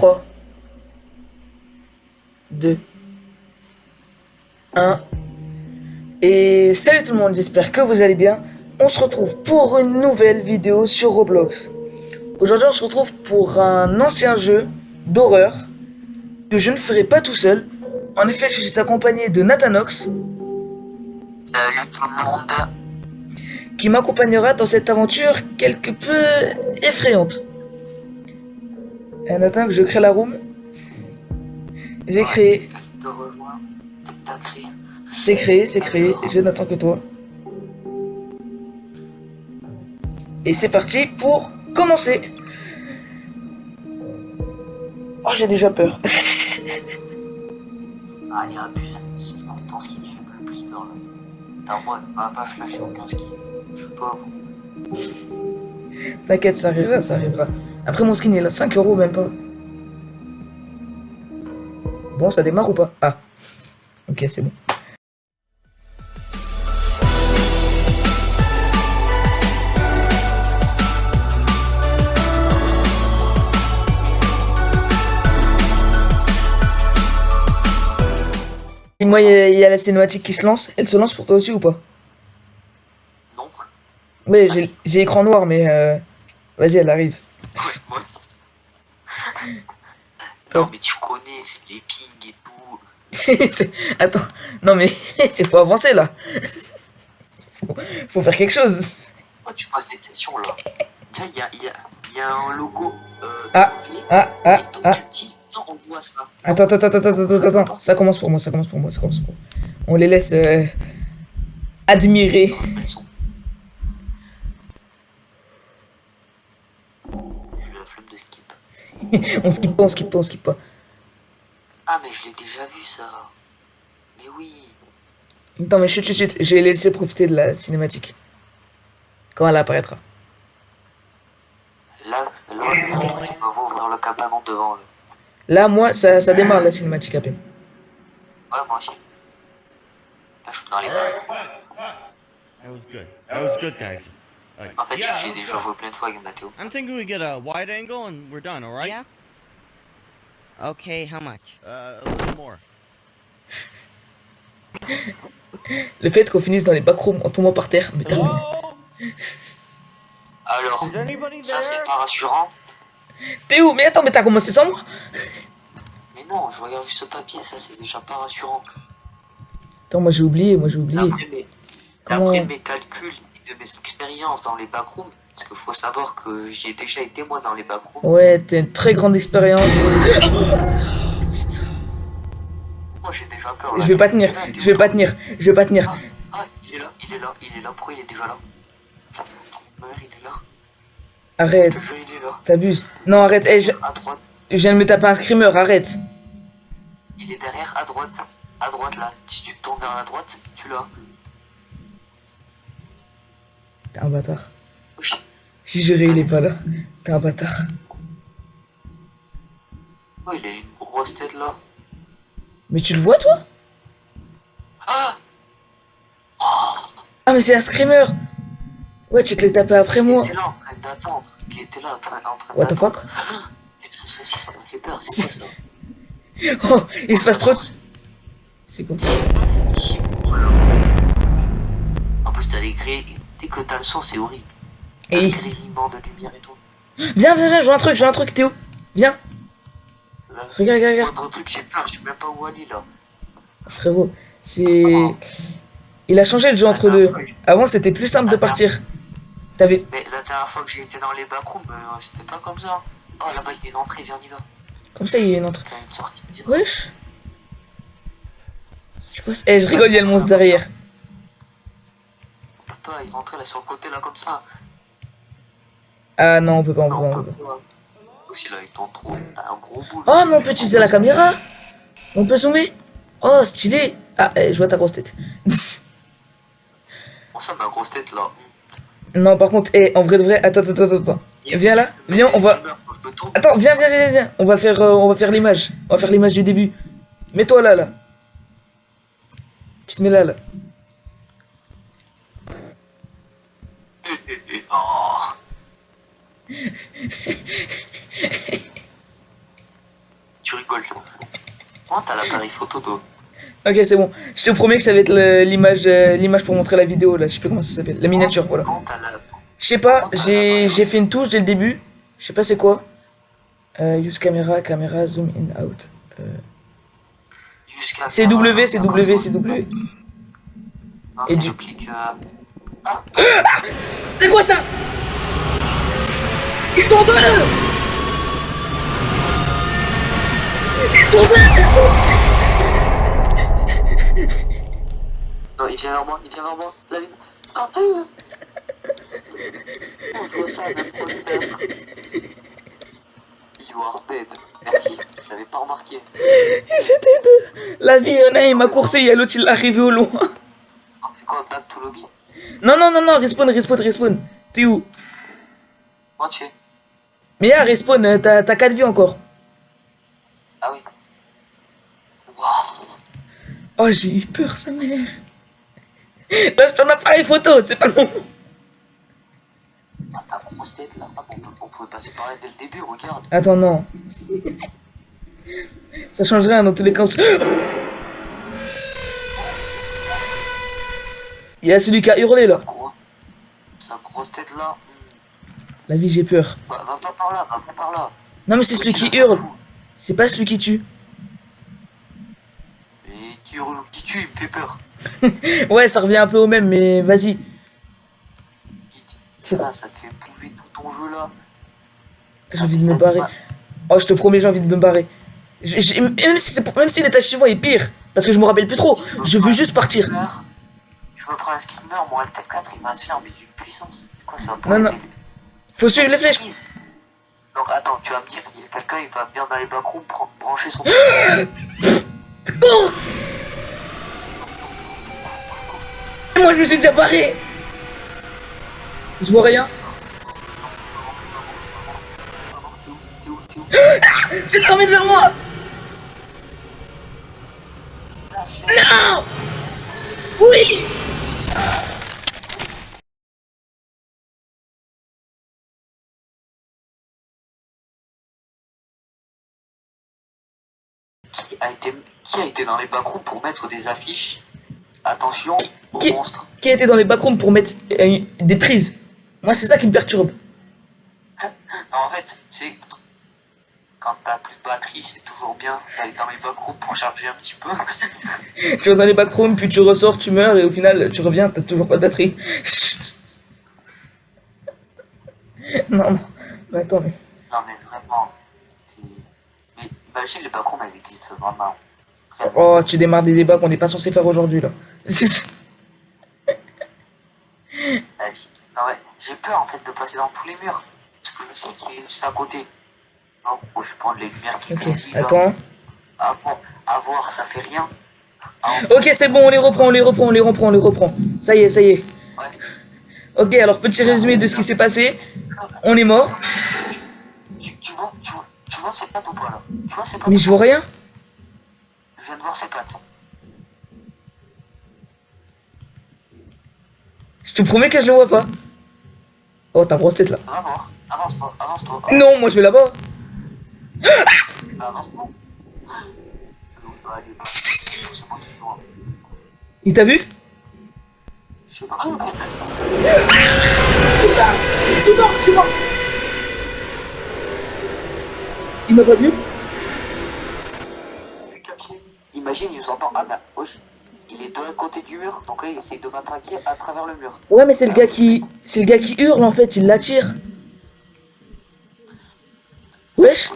3, 2, 1. Et salut tout le monde, j'espère que vous allez bien. On se retrouve pour une nouvelle vidéo sur Roblox. Aujourd'hui, on se retrouve pour un ancien jeu d'horreur que je ne ferai pas tout seul. En effet, je suis accompagné de Nathanox Salut tout le monde. qui m'accompagnera dans cette aventure quelque peu effrayante. Nathanox, je crée la room. J'ai créé. Je te rejoins. T'as créé. C'est créé, c'est créé. Je n'attends que toi. Et c'est parti pour commencer. Oh, j'ai déjà peur. Allez, abuse. C'est ton ski qui fait le plus peur là. Attends, moi, ma pas flasher aucun ski. Je suis pauvre. T'inquiète, ça arrivera, ça arrivera. Après, mon skin, il a 5 euros, même pas. Bon, ça démarre ou pas? Ah. Ok, c'est bon. Et moi, il y a la cinématique qui se lance. Elle se lance pour toi aussi ou pas? Non. Ouais, j'ai écran noir, mais vas-y, elle arrive. Ouais, moi aussi. Non, mais tu connais, c'est les pings et tout. Attends, non mais il faut avancer là. Faut faire quelque chose. Oh, tu poses des questions là. Tiens, il y a un logo. Ah, ah, et ah, donc ah. tu te dis, non, on voit ça. Attends. Ça commence pour moi, ça commence pour moi. On les laisse admirer. Elles sont. J'ai eu la flemme de skip. On skip pas. Ah, mais je l'ai déjà vu ça. Mais oui. Attends, mais chut. Je vais laisser profiter de la cinématique. Quand elle apparaîtra. Là, tu me vois ouvrir le cabanon devant le. Là, moi, ça démarre la cinématique à peine. Ouais, moi aussi. Là, je suis dans les mains. That was good, guys. En fait, j'ai déjà joué plein de fois avec Mathéo. I'm thinking we get a wide angle and we're done, alright? Yeah. Okay, how much? A little more. Le fait qu'on finisse dans les backrooms en tombant par terre, mais terminé. Alors, Is anybody ça there? c'est pas rassurant. T'es où? Mais attends, mais t'as commencé sans moi? Mais non, je regarde juste ce papier, ça c'est déjà pas rassurant. Attends, moi j'ai oublié. Comment? D'après mes calculs et de mes expériences dans les backrooms, parce qu'il faut savoir que j'ai déjà été moi dans les backrooms. Ouais, t'as une très grande expérience. Moi j'ai déjà peur. Là. Je vais pas tenir. Ah, il est là. Pourquoi il est déjà là? Ma mère, il est là. Arrête, Je te jure, il est là. t'abuses. Non, arrête, hey, je À droite. viens de me taper un screamer, arrête. Il est derrière, à droite. À droite là. Si tu te tournes vers la droite, tu l'as. T'es un bâtard. Wesh. Si juré, il est pas là. T'es un bâtard. Oh, il a une grosse tête là. Mais tu le vois, toi? Ah! Ah, mais c'est un screamer. Ouais, tu te l'es tapé après Il moi. était là en train d'attendre. Il était là en train What the d'attendre. fuck? Putain, ça aussi, ça m'a fait peur. C'est quoi ça? Oh, il se passe trop de... C'est quoi? Ici, voilà. En plus, t'as les grilles. Dès que t'as le son, c'est horrible. Et... Un grésillement de lumière et tout. Viens, je vois un truc, Théo. Viens, Là, regarde. autre truc, j'ai peur, je sais même pas où aller là. Frérot, c'est... Il a changé le jeu entre deux. Avant, c'était plus simple de partir. T'avais... Mais la dernière fois que j'ai été dans les backrooms, c'était pas comme ça. Oh là-bas, il y a une entrée, viens, on y va. Comme ça, il y a une entrée. Il y a une sortie. Wesh. C'est quoi ça? Eh, je rigole, il y a le monstre derrière. On peut pas, il rentrait là sur le côté là comme ça. Ah non, on peut pas. Non, on peut pas. Aussi là, avec ton trou, t'as un gros boule. Oh, mais on peut utiliser la caméra. On peut zoomer. Oh, stylé. Ah, je vois ta grosse tête. Oh, ça, ma grosse tête là. Non, par contre, en vrai de vrai, attends. Viens là, viens, on va... Attends, viens. On va faire l'image. On va faire l'image du début. Mets-toi là. Tu te mets là. Oh. tu rigoles. Oh, t'as l'appareil photo d'eau. Ok, c'est bon. Je te promets que ça va être l'image pour montrer la vidéo là. Je sais pas comment ça s'appelle. La miniature, voilà. Quand t'as la... Je sais pas, j'ai fait une touche dès le début. Je sais pas c'est quoi. Use camera, camera, zoom in, out. Jusqu'à... C'est W, c'est W, c'est W. Non, Et c'est du- le clic... C'est quoi ça? Ils sont deux! Ils sont deux! Non, il vient vers moi, il vient vers moi. La vie... Ah, on voit ça, même prospère. You are dead. Merci, je l'avais pas remarqué. Ils étaient deux! La vie, il y en a, il m'a coursé, il y a l'autre, il est arrivé au loin. On fait quoi, back to lobby? Non, non, non, non, respawn, respawn, respawn. T'es où? Comment tu fais? Mais là, respawn, t'as 4 vies encore. Ah oui. Waouh. Oh, j'ai eu peur, sa mère. Là, je prends l'appareil photo, c'est pas le moment. Ah, t'as une grosse tête là. Ah bon, on pouvait passer par là dès le début, regarde. Attends, non. Ça change rien dans tous les cas. Il y a celui qui a hurlé là. Sa grosse tête là. La vie, j'ai peur. Va pas par là, va pas par là. Non, mais c'est celui qui hurle. C'est pas celui qui tue. Et qui hurle, qui tue, il me fait peur. Ouais, ça revient un peu au même, mais vas-y. Ça te fait bouffer tout ton jeu là. J'ai envie de me barrer. Oh, je te promets, j'ai envie de me barrer. Même si l'étage suivant est pire, parce que je me rappelle plus trop, je veux juste partir. Je me prends un skimmer, mon LT4 il va se faire mais d'une puissance. C'est quoi ça? Non, non. Faut suivre les flèches. Donc attends, tu vas me dire, il y a quelqu'un, il va bien dans les backrooms brancher son... Oh, moi, je me suis déjà barré. Je vois rien. T'es où? Tu te ramènes vers moi. Non. Oui. Qui a été dans les backrooms pour mettre des affiches? Attention aux Qui- monstres. Qui a été dans les backrooms pour mettre des prises? Moi, c'est ça qui me perturbe. Non, en fait, c'est... Quand t'as plus de batterie, c'est toujours bien d'aller dans les backrooms pour charger un petit peu. Tu vas dans les backrooms, puis tu ressors, tu meurs, et au final, tu reviens, t'as toujours pas de batterie. Non, non. Mais attends, mais... Non mais vraiment, c'est... Mais imagine les backrooms, elles existent vraiment. Oh, tu démarres des débats qu'on n'est pas censé faire aujourd'hui, là. Non ouais, j'ai peur en fait de passer dans tous les murs. Parce que je sais qu'il est juste à côté. Non, moi, je prends les lumières qui Ok, pétillent, là. attends. À voir, ça fait rien. Ok, c'est bon, on les reprend, on les reprend, on les reprend, on les reprend. Ça y est, ça y est. Ouais. Ok, alors petit résumé de ce qui s'est passé. On est mort. Tu vois ses pattes ou pas là? Tu vois ses pattes? Mais je vois rien. Je viens de voir ses pattes. Je te promets que je le vois pas. Oh, ta grosse tête là. Va voir. Avance-toi, avance-toi. Non, moi je vais là-bas. Avance-toi. C'est moi qui vois. Il t'a vu? Je sais pas. Putain, je suis mort, je suis mort. Il m'a pas vu? Imagine, il nous entend. Ah bah, wesh. Il est de l'autre côté du mur, donc là il essaye de m'attraquer à travers le mur. Ouais, mais c'est le gars qui hurle en fait, il l'attire. Wesh.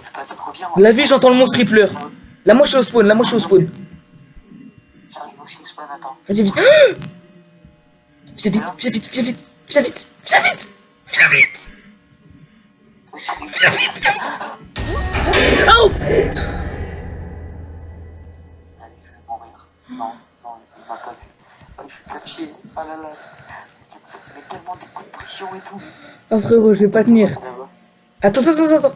La vie, j'entends le monstre, il pleure. Là, moi je suis au spawn, là, moi je suis au spawn. J'arrive aussi au spawn, attends. Vas-y, vite. Viens vite, viens vite, viens vite, viens vite, viens vite, viens vite, viens vite, viens vite. Oh putain. Allez, je vais mourir. Non, non, il m'a pas vu. Oh, je suis caché. Oh là là, ça met tellement des coups de pression et tout. Oh frérot, je vais pas tenir. Attends, attends, attends, attends.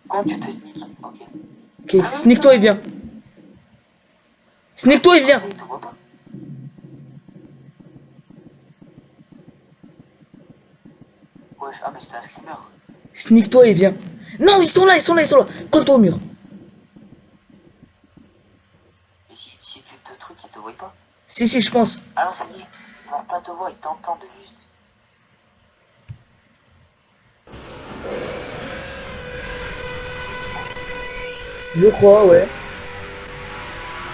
Quand tu te sneak, ok. Ok, sneak-toi et viens. Sneak-toi et viens. Il te voit pas. Wesh, ah mais c'était un screamer. Sneak-toi et viens. Non, ils sont là, ils sont là, ils sont là. Colle-toi au mur. voient pas. Si, si, je pense. Ah non, ça y est, ils vont pas te voir, ils t'entendent juste. Je crois, ouais.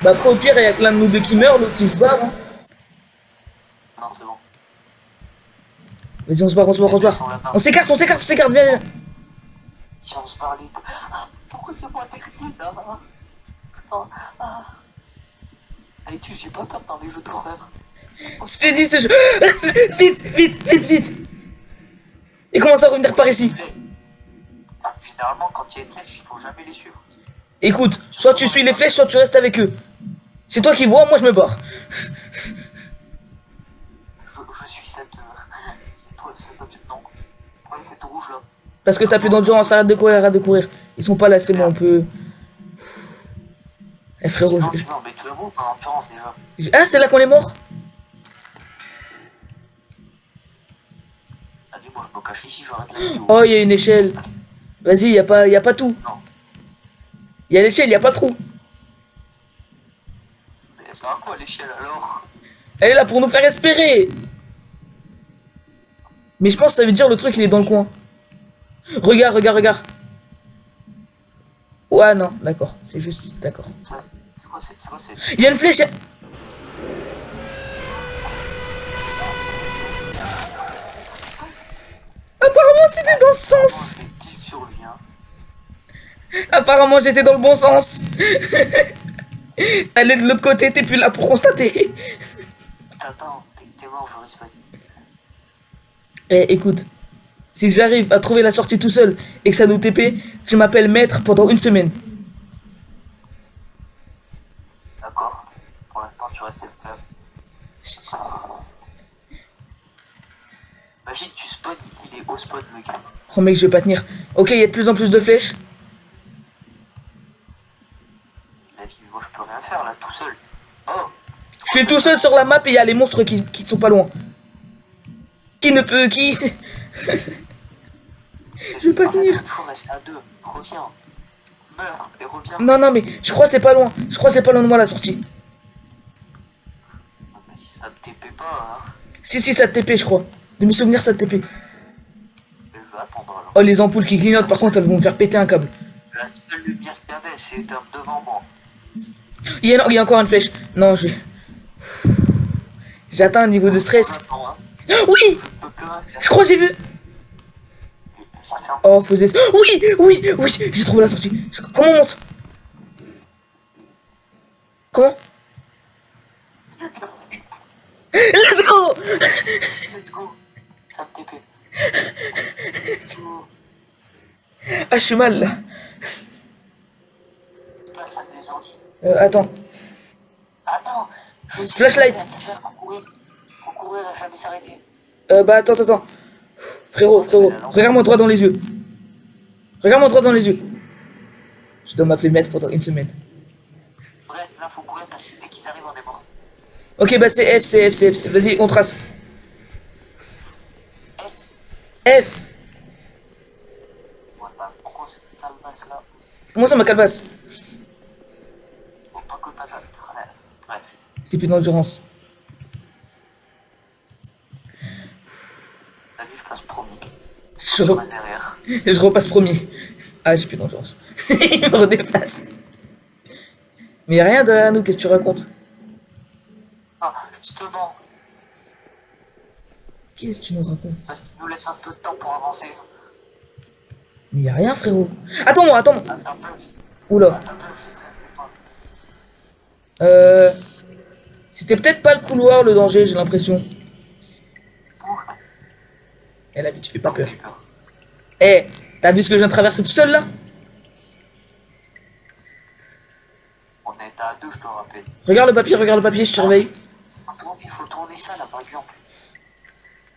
Bah après, au pire, il y a que l'un de nous deux qui meurt, l'autre il se barre. Hein. Non, c'est bon. Vas-y, on se barre, on se barre, on se Ils sont barre. là-bas. On s'écarte, viens, viens. Si on se parlait. Ah, pourquoi c'est moi technique là? Oh, ah. Allez, j'ai pas peur dans les jeux d'horreur. Je t'ai dit ce jeu. Vite, vite, vite, vite. Il commence à revenir par ici. Ah, généralement, quand il y a une flèche, il faut jamais les suivre. Écoute, soit tu suis les flèches, soit tu restes avec eux. C'est toi qui vois, moi je me barre. Je suis cet objet. Non. Pourquoi il fait tout rouge là? Parce que t'as plus d'endurance, arrête de courir, arrête de courir. Ils sont pas là, c'est bon, on peut. Eh frérot, Sinon, tu veux en mettre le mot en endurance déjà. Ah, c'est là qu'on est mort. Allez, moi je me cache ici, j'arrête la vidéo. Oh, il y a une échelle. Vas-y, y a pas tout. Non. Y a l'échelle, y a pas trou. Mais ça va quoi l'échelle alors? Elle est là pour nous faire espérer. Mais je pense que ça veut dire le truc il est dans le coin. Regarde, regarde, regarde. Ouais, non, d'accord. C'est juste, d'accord. C'est quoi c'est? Il y a une flèche. Apparemment, c'était dans ce sens. C'est pile sur lui, hein. Apparemment, j'étais dans le bon sens. Allez de l'autre côté, t'es plus là pour constater. Attends, t'es mort, j'aurais pas dit. Eh, écoute. Si j'arrive à trouver la sortie tout seul et que ça nous TP, je m'appelle maître pendant une semaine. D'accord. Pour l'instant, tu restes esclave. Imagine, tu spawn, il est au spawn, le gars. Oh mec, je vais pas tenir. Ok, il y a de plus en plus de flèches. La vie, moi, je peux rien faire là, tout seul. Oh! Je suis tout seul sur la map et il y a les monstres qui sont pas loin. Qui ne peut... Qui... Je vais pas tenir. Il faut rester à deux. Reviens. Meurs et reviens. Non, non, mais je crois que c'est pas loin. Je crois que c'est pas loin de moi la sortie. Mais si ça me TP pas, hein. Si, si, ça te TP, je crois. De mes souvenirs, ça te TP. Je vais attendre alors. Oh, les ampoules qui clignotent, par contre, elles vont me faire péter un câble. La seule lumière qu'il y avait, c'est devant moi. Il y a encore une flèche. Non, je... J'ai atteint un niveau de stress. Attends, hein. Oui! Je peux plus rien faire. Je crois que j'ai vu. Ça fait un Oh, faut essayer. Oui, oui, oui, j'ai trouvé la sortie. Comment on monte? Comment? Let's go! Let's go. Ça me TP. Let's go. Ah, je suis mal là. Pas le sac des ordi. Attends. Attends. Je sais Flashlight. ce qu'il faut faire. Faut courir et jamais s'arrêter. Bah, attends. Frérot, regarde-moi droit dans les yeux. Regarde-moi droit dans les yeux. Je dois m'appeler maître pendant une semaine. Bref, là, faut courir parce que dès qu'ils arrivent, on est mort. Ok, bah c'est F. Vas-y, on trace. S. F. Ouais, bah, pourquoi c'est cette calvasse là? Comment ça, ma calvasse? Faut pas que t'as la... Bref. J'ai plus d'endurance. T'as vu, je passe premier. Je, Sur ma derrière. je repasse premier. Ah, j'ai plus d'endurance. Il me redépasse. Mais y'a rien derrière nous, qu'est-ce que tu racontes? Ah, justement. Qu'est-ce que tu nous racontes? Parce qu'il nous laisse un peu de temps pour avancer. Mais y'a rien, frérot. Attends-moi. Attends, Oula. je suis très loin. C'était peut-être pas le couloir, le danger, j'ai l'impression. Eh, la vie, tu fais pas peur. Eh, t'as vu ce que je viens de traverser tout seul, là? On est à deux, je te rappelle. Regarde le papier, je te surveille. Il faut tourner ça, là, par exemple.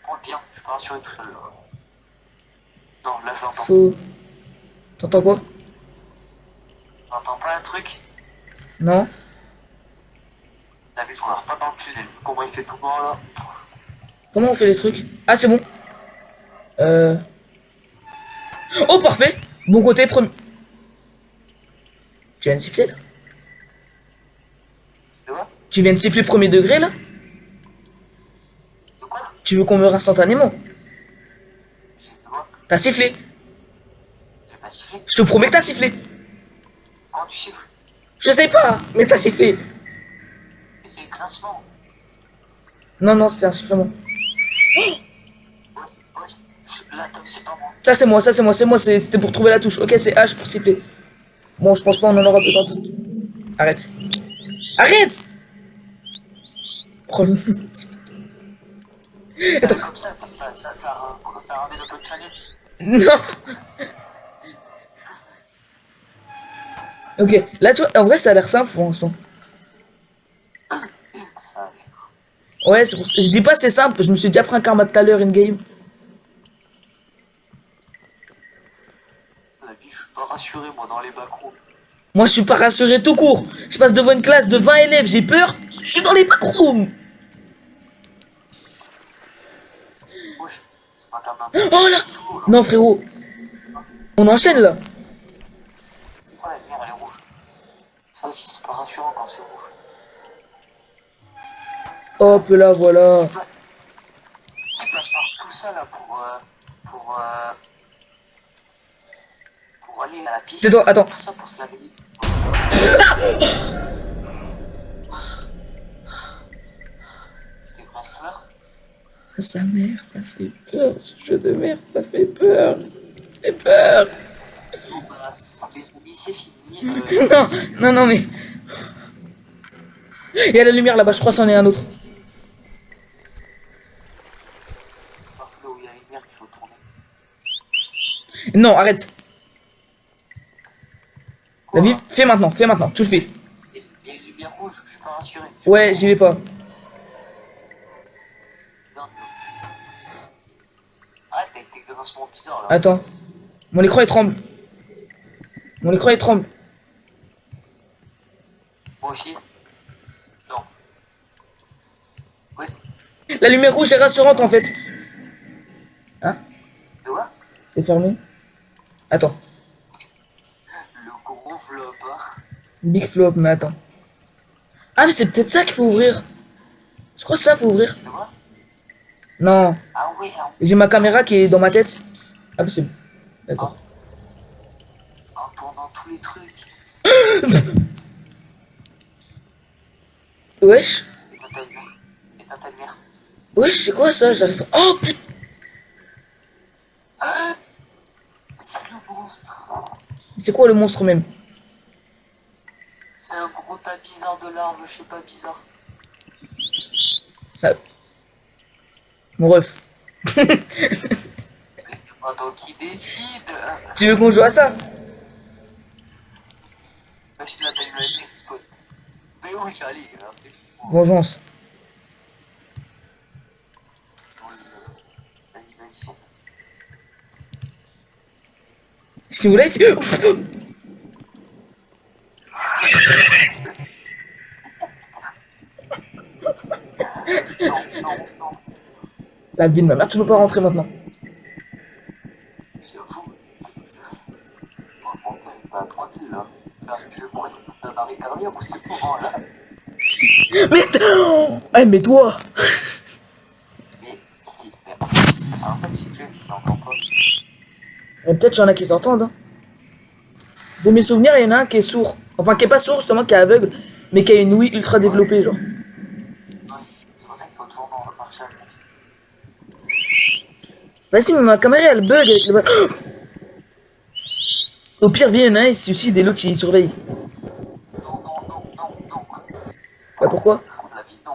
Prends le bien, je peux rassurer tout seul, là. Non, là, je l'entends. Faut... T'entends quoi? T'entends pas un truc? Non? T'as vu, je regarde pas dans le tunnel. Comment il fait tout noir, là? Comment on fait les trucs? Ah, c'est bon. Oh, parfait. Bon côté, premier. Tu as une sifflet, là? Tu vois? Tu viens de siffler premier degré là? De quoi? Tu veux qu'on meure instantanément? J'ai fait quoi? T'as sifflé. J'ai pas sifflé. Je te promets que t'as sifflé. Quand tu siffles? Je sais pas, mais t'as sifflé. Mais c'est le grincement. Non, non, c'était un sifflement. Ouais, ouais. Là, c'est pas moi. Ça c'est moi, ça c'est moi, c'est moi, c'était pour trouver la touche. Ok, c'est H pour siffler. Bon, je pense pas on en aura besoin tout. Arrête. Arrête. Prends-le. Attends. Comme ça ramène un peu de challenge. Non. Ok, là tu vois, en vrai ça a l'air simple pour l'instant. Ça, Ouais, c'est pour ça. Je dis pas c'est simple, je me suis déjà pris un karma tout à l'heure in-game. la vie, je suis pas rassuré, moi, dans les backrooms. Moi je suis pas rassuré tout court. Je passe devant une classe de 20 élèves, j'ai peur. Je suis dans les backrooms. Wesh, c'est pas ta main. Oh là. Non frérot. On enchaîne là. Pourquoi la lumière, elle est rouge? Ça aussi, c'est pas rassurant quand c'est rouge. Hop là, voilà. Tu passes par tout ça, là, pour aller à la piste. C'est toi, attends. Tout ça pour se laver les T'es pris un screamer? Sa mère, ça fait peur. Ce jeu de merde, ça fait peur. Ça fait peur. Bon, bah, les zombies, c'est fini. Non, non, non, mais. Il y a la lumière là-bas, je crois que c'en est un autre. Par là où il y a les lumières, il faut tourner. Non, arrête. Quoi? La vie, fais maintenant, tu le fais. Il y a une lumière rouge, je suis pas rassuré. Ouais, j'y vais pas. Non, non. Arrête avec tes grincements bizarres, là. Attends. Mon écran il tremble. Mon écran il tremble. Moi aussi. Non. Ouais. La lumière rouge est rassurante en fait. Hein? De quoi? C'est fermé. Attends. Le gros flop, hein. Big flop, mais attends. Ah, mais c'est peut-être ça qu'il faut ouvrir. Je crois que ça faut ouvrir. De quoi? Non. Ah ouais, J'ai ma caméra qui est dans ma tête. Ah, mais c'est. D'accord. en tournant tous les trucs. Wesh. Éteins ta lumière. Éteins ta lumière. Wesh, c'est quoi ça? J'arrive pas. Oh putain. Ah, c'est le monstre. C'est quoi le monstre même? C'est un gros tas bizarre de larmes, je sais pas, bizarre. Ça. Mon ref. Attends, qui décide? Tu veux qu'on joue à ça? Machine là, t'as eu la lumière, spawn. Mais où tu allé? Vengeance. Vas-y, vas-y. Je te voulais. Non, non, non. La vie de ma mère, tu peux pas rentrer maintenant. J'avoue. Mon père est pas tranquille là. Là, je vais mourir d'un arrêt cardiaque ou c'est pour là. Mais. Eh, mais toi! Mais si, mais ça en fait, c'est que je l'entends pas. Et peut-être qu'il y en a qui s'entendent. Hein. De mes souvenirs, il y en a un qui est sourd. Enfin, qui est pas sourd, justement, qui est aveugle. Mais qui a une ouïe ultra développée, genre. Ouais, c'est pour ça qu'il faut toujours marcher à la Vas-y, mais ma caméra elle bug avec le. Au pire, vient un, il se suicide et l'autre il surveille. Non, non, non, non, non. Bah pourquoi? La vie, non.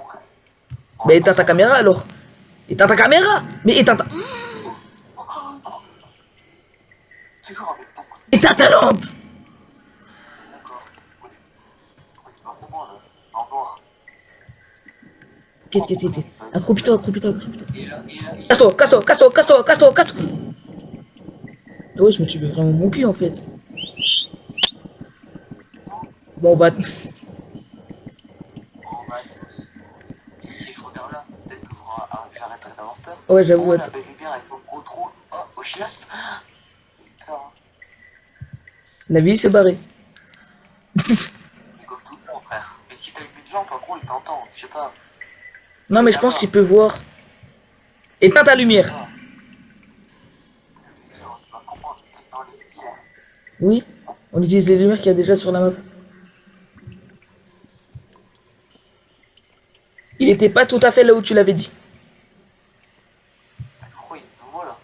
Bah éteins ta caméra alors. Éteins ta caméra. Mais éteins ta. Toujours avec beaucoup de... Éteins ta lampe. D'accord. Oui. Oui, vraiment, là. En noir. Qu'est-ce. Accroupis-toi, accroupis-toi, accroupis-toi. Et là, Casse-toi, casse-toi, casse-toi, casse-toi, casse-toi, casse-toi. Ah wesh, mais tu veux vraiment mon cul en fait. Bon, on va. on va tous. Si je regarde là, peut-être que j'arrêterai d'avoir peur. Ouais, j'avoue. Oh, la Attends. belle lumière avec mon gros trou. Oh, au chien. J'ai peur. Hein. La vie s'est barrée. Mais comme tout le monde, frère. Mais si t'as une lumière, jambe, en gros, il t'entend, je sais pas. Non, mais je pense qu'il peut voir. Éteins ta lumière. Genre, tu vas comprendre, t'es dans les lumières. Oui, on utilise les lumières qu'il y a déjà sur la map. Il était pas tout à fait là où tu l'avais dit. Pourquoi il nous voit là?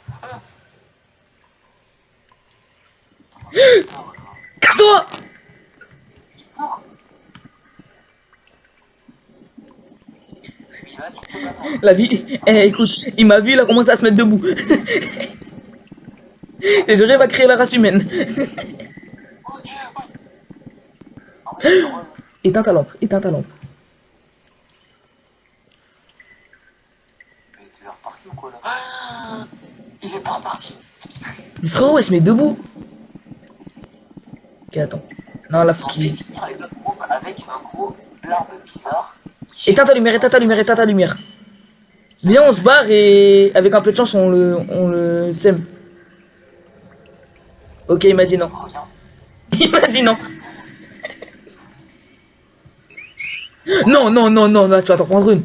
Casse-toi! Il court. Il va vite ce bâtard. La vie. Eh, écoute, il m'a vu, il a commencé à se mettre debout. Et je rêve à créer la race humaine. En vrai, c'est drôle. Éteins ta lampe, éteins ta lampe. Mais tu es reparti ou quoi là? Il est pas reparti. Mais frérot, il se met debout. Ok, attends. Non, là, faut Censé qu'il... finir les blocs groupes avec un gros l'arme bizarre. Éteins ta lumière, éteins ta lumière, éteins ta lumière. Viens, on se barre et avec un peu de chance, on le sème. Ok, il m'a dit non. Reviens. Il m'a dit non. Non, non, non, non, là, tu vas t'en prendre une.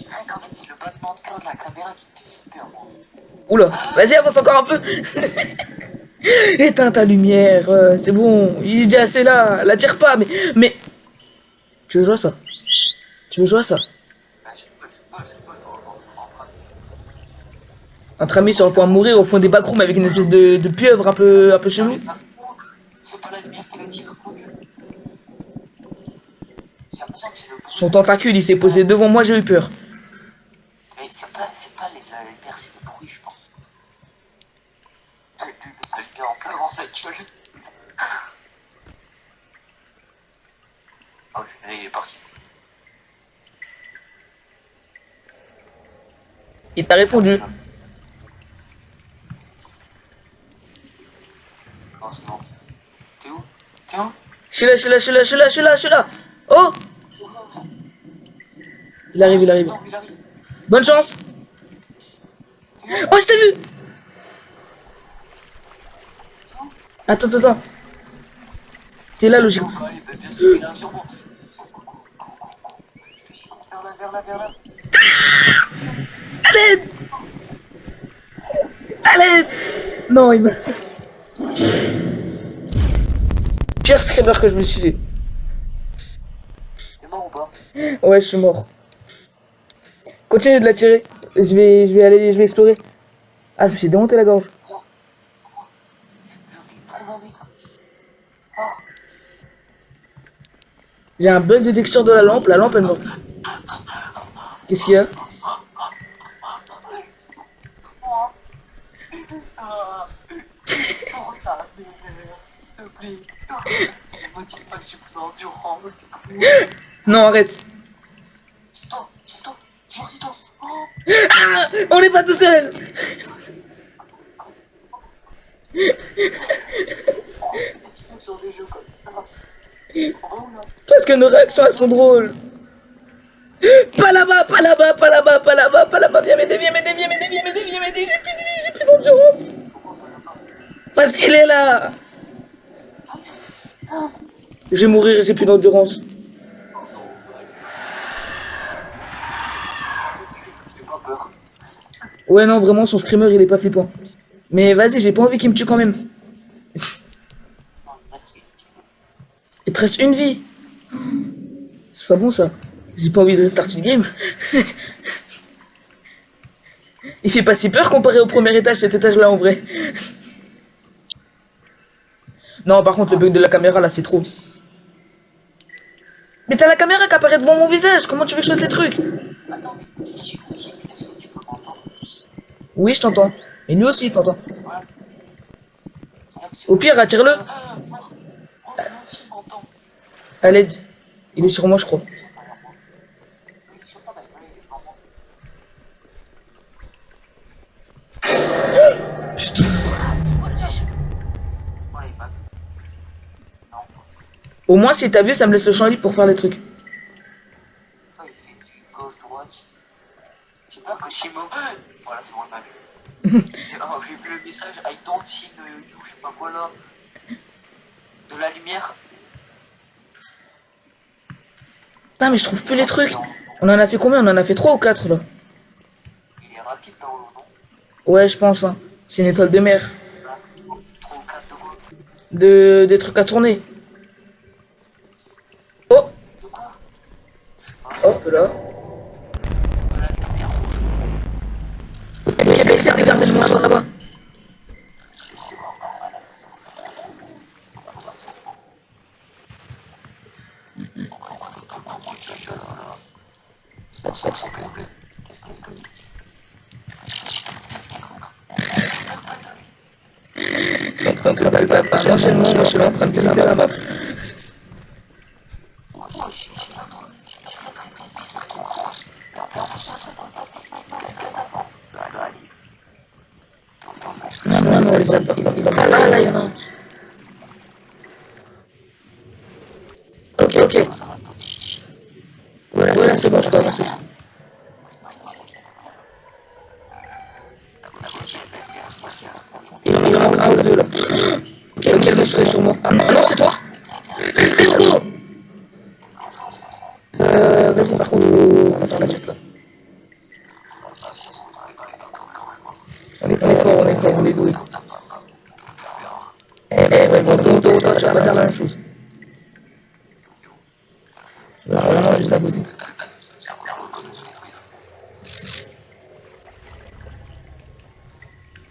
Rien qu'en fait, c'est le battement de cœur de la caméra qui me fait flipper, moi. Oula, vas-y, avance encore un peu. Éteins ta lumière, c'est bon. Il est déjà assez là, la tire pas, mais... Tu veux jouer à ça? Tu veux jouer à ça? Là, je peux en train de... Entre amis sur le point de mourir au fond des backrooms avec une espèce de pieuvre un peu chelou. C'est pas la lumière qui le tire, quoi. J'ai l'impression que c'est le bruit. Son tentacule, il s'est posé devant moi, j'ai eu peur. Mais c'est pas la lumière, c'est le bruit, je pense. T'as vu que ça lui en plein dans sa gueule. Oh, il est parti. Il t'a répondu. Non, c'est non. T'es où? T'es où? Je suis là, je suis là, je suis là, je suis là, je suis là, je suis là. Oh! Il arrive, il arrive. Non, il arrive. Bonne chance! Oh, je t'ai vu! T'es où? Attends, attends, attends. T'es là, logiquement. Oh, allez, bah, bien sûr, il arrive sur moi. Je te suis. Vers là, vers là, vers là. À l'aide! À l'aide! Non, il m'a... Pire screamer que je me suis fait. T'es mort ou pas? Ouais, je suis mort. Continue de la tirer. Je vais explorer. Ah, je me suis démonté la gorge. Je trouve un mec. J'ai un bug de texture de la lampe elle me... Qu'est-ce qu'il y a? Oh, ta mère, s'il te plaît. Ne me dis pas que j'ai plus d'endurance. Non, arrête. C'est toi, c'est toi. Jure, c'est toi. Oh. Ah, on n'est pas tout seul. Sur des jeux comme ça. Oh là. Parce que nos réactions, elles sont drôles. Pas là-bas, pas là-bas, pas là-bas, pas là-bas, pas là-bas. Viens m'aider, viens m'aider, viens m'aider, viens m'aider, viens m'aider. J'ai plus de vie, j'ai plus d'endurance. Parce qu'il est là. Je vais mourir, j'ai plus d'endurance. J'ai pas peur. Ouais, non, vraiment, son screamer, il est pas flippant. Mais vas-y, j'ai pas envie qu'il me tue quand même. Non, il reste une. Il te reste une vie. C'est pas bon, ça. J'ai pas envie de restart une game. Il fait pas si peur comparé au premier étage, cet étage-là, en vrai. Non, par contre, le bug de la caméra, là, c'est trop. Mais t'as la caméra qui apparaît devant mon visage. Comment tu veux que je fasse ces trucs? Attends, mais si je aussi, est-ce que tu peux m'entendre? Oui, je t'entends. Mais lui aussi, il t'entend. Voilà. Regarde, tu- Au pire, attire-le. Oh, lui aussi m'entend. À l'aide. Il est sur moi, je crois. Il est sur toi parce que là, il est devant moi. Putain. Voilà, il passe. Non. Au moins, si t'as vu, ça me laisse le champ libre pour faire les trucs. Oh, il fait du gauche-droite. J'ai peur que Shimo... Voilà, c'est bon, il m'a vu. Oh, j'ai vu le message I don't see you, je sais pas quoi là. De la lumière. Putain, mais je trouve plus les trucs. On en a fait combien? On en a fait 3 ou 4 là? Il est rapide dans l'eau, non? Ouais, je pense, hein. C'est une étoile de mer. 3 ou 4 de quoi? Des trucs à tourner. Oh! De quoi? Hop là. De la lumière rouge. Essaye de garder le morceau là-bas. Enchaînement, moi je suis en train de visiter la map. Non, non, non, on les a pas. Ah là, là, il y en a un. Ok, ok. Voilà, c'est bon, je peux avancer. Il en manque un ou deux là. Quel me serait sur moi? Ah non, non, c'est toi! Let's go! Vas-y, par contre, on va faire la suite là. On est fort, on est doué. Ouais, bon, toi, tu vas pas faire la même chose. Vraiment juste à côté.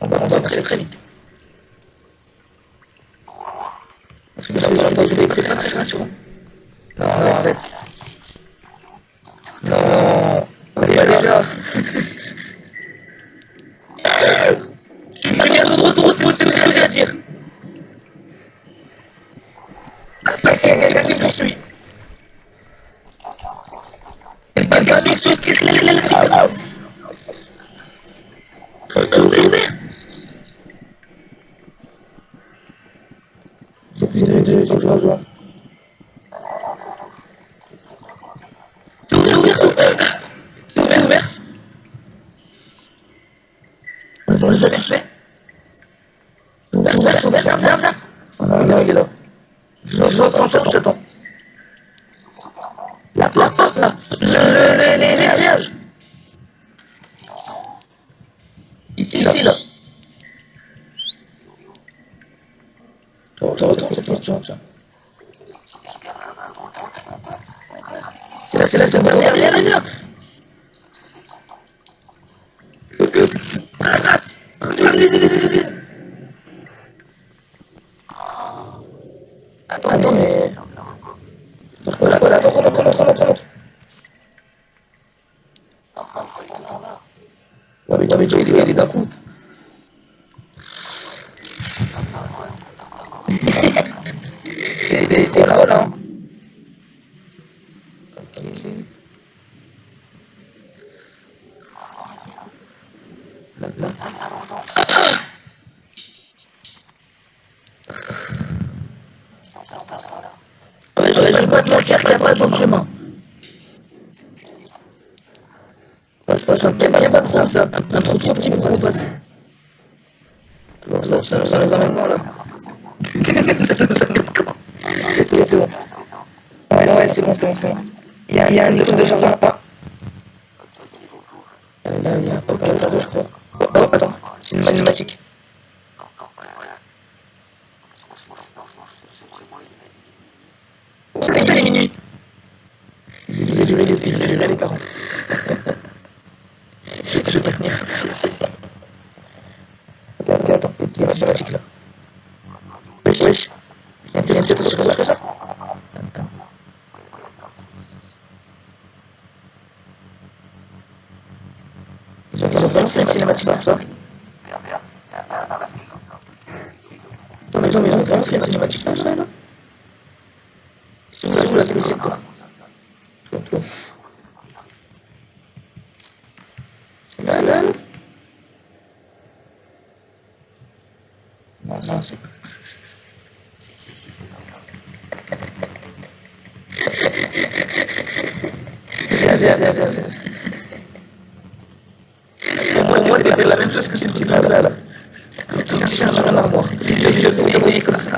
On va très très vite. Parce que j'entends des bruits pas très rassurants. Non, non, arrête. Non, on est pas déjà. Tu viens de retour, c'est ce que j'ai à dire. C'est parce qu'il y a quelqu'un qui me poursuit. Quelqu'un qui me poursuit, qu'est-ce qu'il y a là? C'est ouvert. C'est ouvert. C'est ouvert. On les a bien fait. C'est ouvert, viens. Non, il est là. Je t'attends. La porte là. Les alliages. Ici là. Retourne cette question, tiens. C'est là, viens. Attends, mais... Voilà, attends, remonte. Ouais, mais il est d'un coup. Il était là. Ouais, je vais pas te mentir qu'il n'y a pas d'autre chemin. Il n'y a pas de trou, ça. Un trou trop petit pour qu'on passe. Bon, ça nous emmène quand là? Ça nous emmène quand? C'est bon. Ouais, c'est bon. Il y a un icône de chargement. Ah. Il y a un pop je crois. Oh, attends. C'est une mathématique. Comme ça, les minuit. Il va durer les 40. Je vais pas tenir. Attends, il y a une mathématique là. Wesh. Il y a une tête aussi que ça. Ils ont vraiment fait une cinématique pour ça. Non, mais ils ont vraiment fait une cinématique pour ça là. C'est où la télé, quoi? Là. Non, c'est... Viens. Pour moi, t'es la même chose que ce petit gars là. Tu cherches sur une armoire. Je le fais comme ça.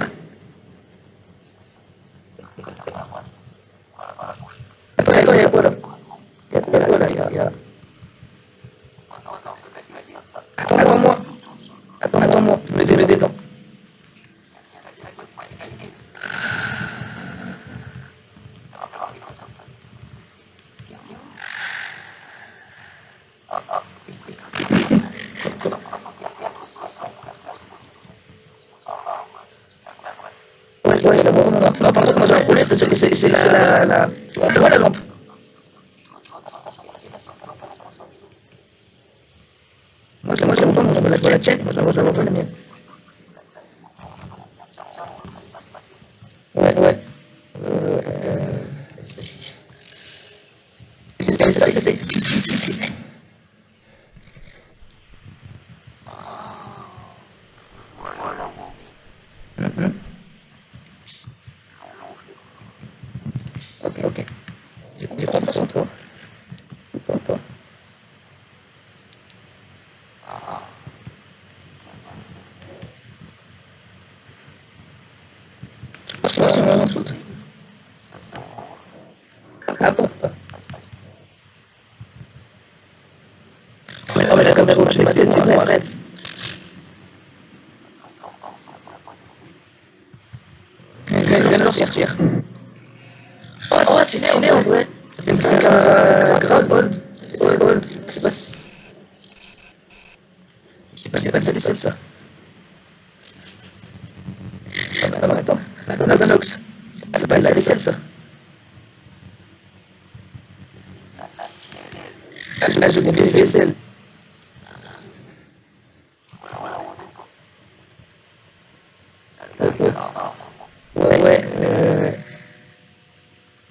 Ouais, je la vois vraiment. Non, par contre, moi j'ai un problème, c'est-à-dire que c'est la... Tu vois la lampe? Moi je la vois pas, moi je vois la tienne, moi je la vois pas la mienne. Ouais, ouais. Vas-y. Essaye. Ok. J'ai confiance en toi. Pas. C'est pas si on va en dessous. Ah bon? Oh mais la caméra au-dessus de ma tête, c'est bon, arrête. Je viens de le sortir. Oh, c'est stylé en vrai. Ça fait une caméra grave old. Ça fait old. C'est pas de la vaisselle ça. Non, attends. Navanox. C'est pas de la vaisselle ça. Là, je vais vaisselle. Ouais.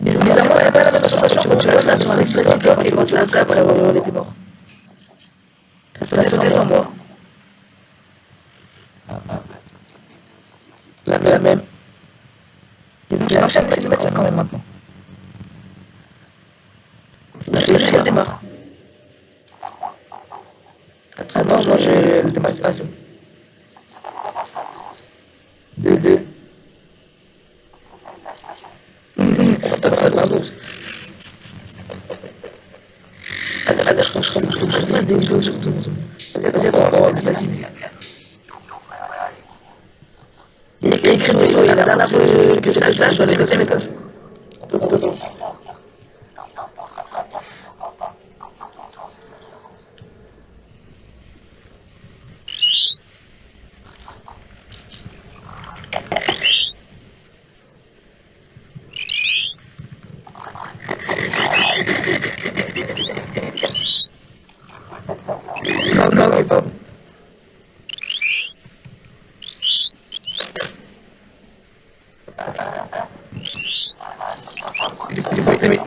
Bizarrement, c'est pas la même sensation quand tu vois ça sur un extrait TikTok et quand tu vois ça après avoir été mort. Ça a sauté sans moi. La même. Ils enchaînent d'essayer de mettre ça quand même maintenant. Je fais juste qu'elle démarre. Ah non, moi elle démarre. Ah, c'est bon. 2. On va se taper un 12. Attends, faut que je refasse des vidéos sur 12. Vas-y, attends, vas-y. Il y a écrit Théo, la dernière fois que j'ai fait ça, je suis allé au deuxième étage. Non, ok, pardon. J'ai pas été mis.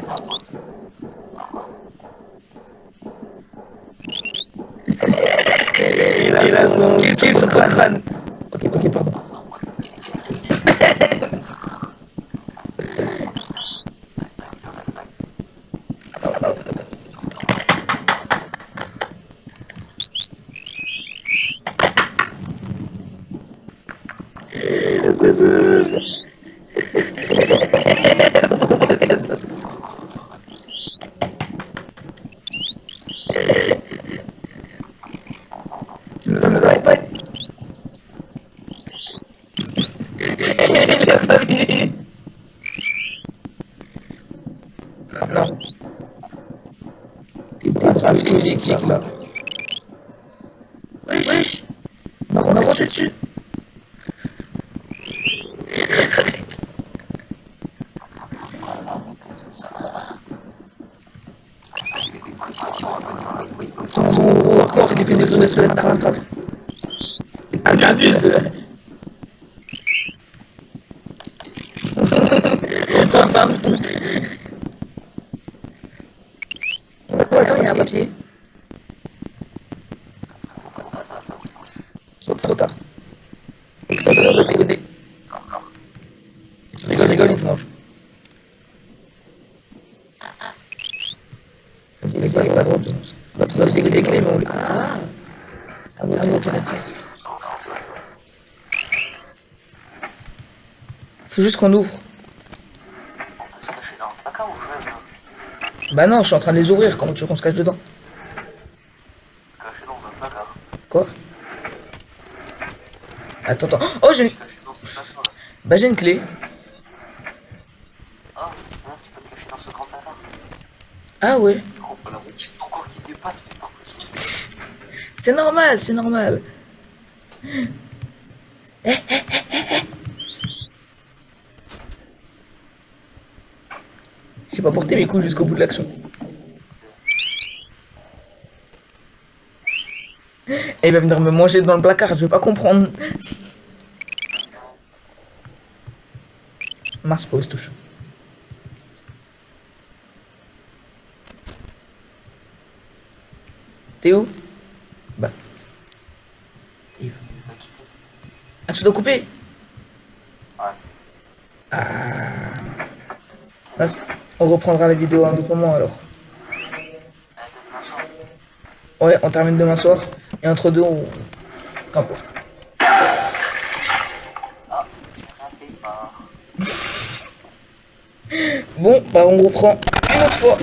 Il a son kill sur ton crâne. Ok, pardon. Tu nous aurais pas dit. Il a pas mis. Non. T'es grave musique là. Wesh. On a avancé dessus. Son gros corps qui fait des zones squelettes par Minecraft. Ah, t'abuses. On va me foutre. Oh, attends, il y a un papier. Trop tard. On va tricoter. Rigole, il te mange. Vas-y, arrive pas drôle. On va trouver des clés, mais on... Ah oui, ok, d'accord. Faut juste qu'on ouvre. On peut se cacher dans le placard ou je Bah non, je suis en train de les ouvrir, comment tu veux qu'on se cache dedans? cacher dans un placard. Quoi? Attends. Oh, j'ai une... Cacher dans ce placard là. Bah j'ai une clé. Ah, non, tu peux te cacher dans ce grand placard. Ah ouais. Oh, la routine ton corps qui dépasse, mais pas possible. C'est normal. pas porté mes couilles jusqu'au bout de l'action. Et il va venir me manger devant le placard, je vais pas comprendre. Mince, pause touche. T'es où? Bah. Yves. Ah, tu dois couper? Ouais. Ah. Là, on reprendra la vidéo à un autre moment alors. Demain soir. Ouais, on termine demain soir. Et entre deux, on... Qu'importe. Ah, j'ai rien fait. Bah. Bon, bah on reprend une autre fois.